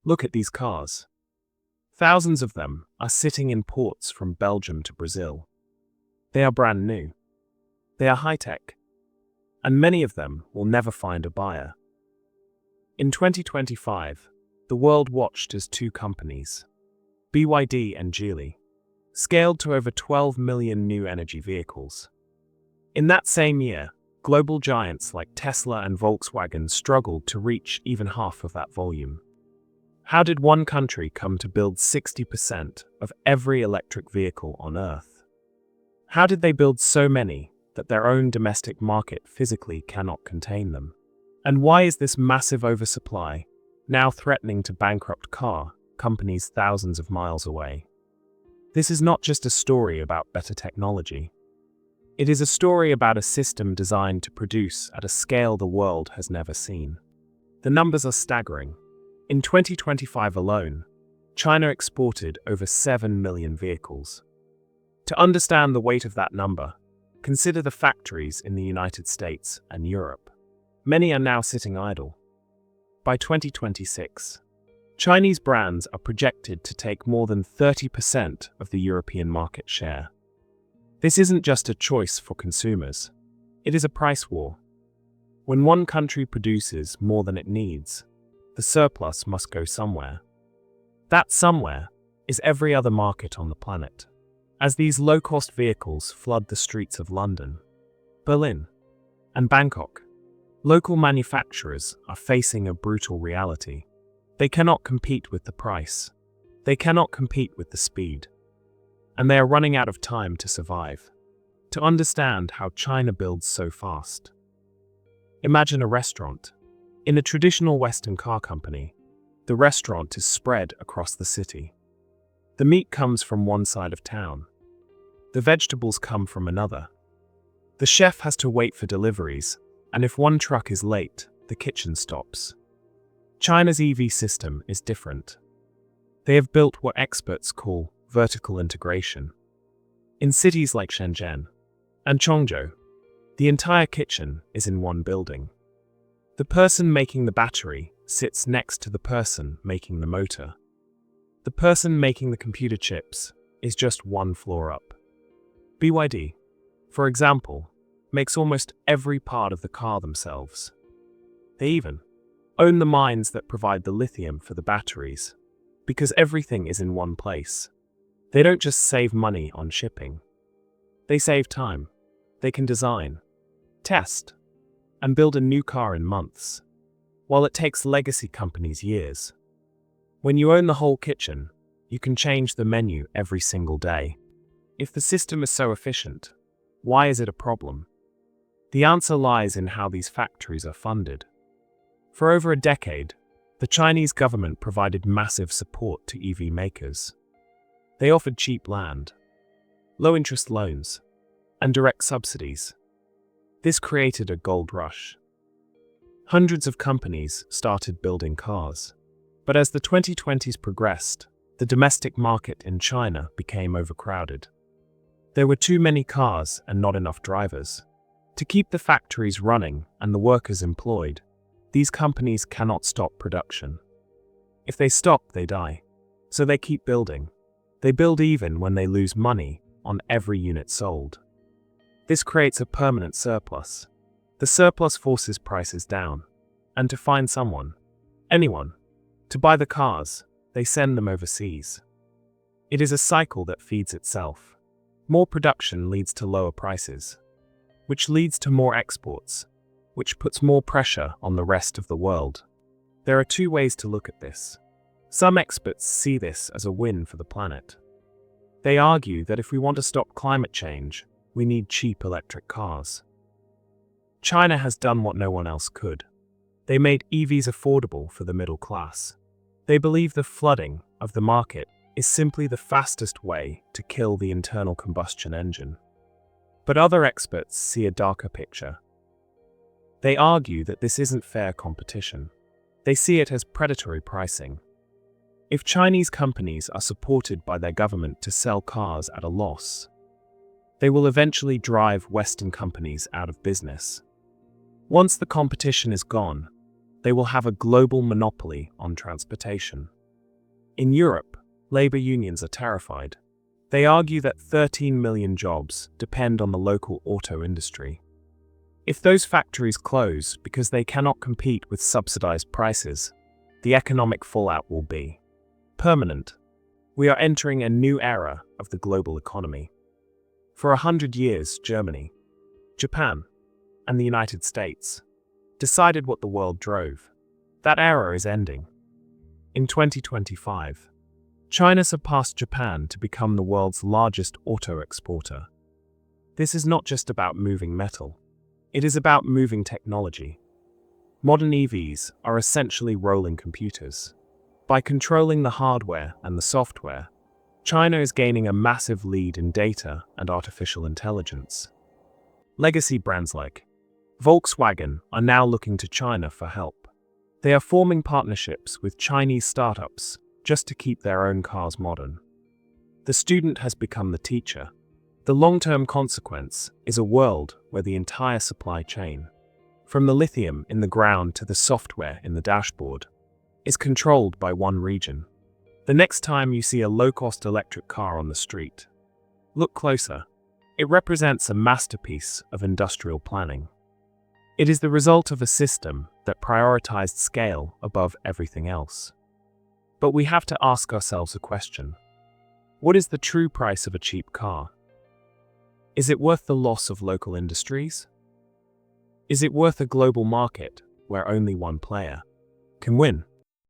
Look at these cars. Thousands of them are sitting in ports from Belgium to Brazil. They are brand new. They are high-tech. And many of them will never find a buyer. In 2025, the world watched as two companies, BYD and Geely, scaled to over 12 million new energy vehicles. In that same year, global giants like Tesla and Volkswagen struggled to reach even half of that volume. How did one country come to build 60% of every electric vehicle on Earth? How did they build so many that their own domestic market physically cannot contain them? And why is this massive oversupply now threatening to bankrupt car companies thousands of miles away? This is not just a story about better technology. It is a story about a system designed to produce at a scale the world has never seen. The numbers are staggering. In 2025 alone, China exported over 7 million vehicles. To understand the weight of that number, consider the factories in the United States and Europe. Many are now sitting idle. By 2026, Chinese brands are projected to take more than 30% of the European market share. This isn't just a choice for consumers. It is a price war. When one country produces more than it needs, the surplus must go somewhere. That somewhere is every other market on the planet. As these low-cost vehicles flood the streets of London, Berlin, and Bangkok, local manufacturers are facing a brutal reality. They cannot compete with the price. They cannot compete with the speed. And they are running out of time to survive. To understand how China builds so fast, imagine a restaurant. In a traditional Western car company, the restaurant is spread across the city. The meat comes from one side of town. The vegetables come from another. The chef has to wait for deliveries, and if one truck is late, the kitchen stops. China's EV system is different. They have built what experts call vertical integration. In cities like Shenzhen and Chongzhou, the entire kitchen is in one building. The person making the battery sits next to the person making the motor. The person making the computer chips is just one floor up. BYD, for example, makes almost every part of the car themselves. They even own the mines that provide the lithium for the batteries, because everything is in one place. They don't just save money on shipping. They save time. They can design, test, and build a new car in months, while it takes legacy companies years. When you own the whole kitchen, you can change the menu every single day. If the system is so efficient, why is it a problem? The answer lies in how these factories are funded. For over a decade, the Chinese government provided massive support to EV makers. They offered cheap land, low-interest loans, and direct subsidies. This created a gold rush. Hundreds of companies started building cars. But as the 2020s progressed, the domestic market in China became overcrowded. There were too many cars and not enough drivers. To keep the factories running and the workers employed, these companies cannot stop production. If they stop, they die. So they keep building. They build even when they lose money on every unit sold. This creates a permanent surplus. The surplus forces prices down. And to find someone, anyone, to buy the cars, they send them overseas. It is a cycle that feeds itself. More production leads to lower prices, which leads to more exports, which puts more pressure on the rest of the world. There are two ways to look at this. Some experts see this as a win for the planet. They argue that if we want to stop climate change, we need cheap electric cars. China has done what no one else could. They made EVs affordable for the middle class. They believe the flooding of the market is simply the fastest way to kill the internal combustion engine. But other experts see a darker picture. They argue that this isn't fair competition. They see it as predatory pricing. If Chinese companies are supported by their government to sell cars at a loss, they will eventually drive Western companies out of business. Once the competition is gone, they will have a global monopoly on transportation. In Europe, labor unions are terrified. They argue that 13 million jobs depend on the local auto industry. If those factories close because they cannot compete with subsidized prices, the economic fallout will be permanent. We are entering a new era of the global economy. For 100 years, Germany, Japan, and the United States decided what the world drove. That era is ending. In 2025, China surpassed Japan to become the world's largest auto exporter. This is not just about moving metal. It is about moving technology. Modern EVs are essentially rolling computers. By controlling the hardware and the software, China is gaining a massive lead in data and artificial intelligence. Legacy brands like Volkswagen are now looking to China for help. They are forming partnerships with Chinese startups just to keep their own cars modern. The student has become the teacher. The long-term consequence is a world where the entire supply chain, from the lithium in the ground to the software in the dashboard, is controlled by one region. The next time you see a low-cost electric car on the street, look closer. It represents a masterpiece of industrial planning. It is the result of a system that prioritized scale above everything else. But we have to ask ourselves a question. What is the true price of a cheap car? Is it worth the loss of local industries? Is it worth a global market where only one player can win?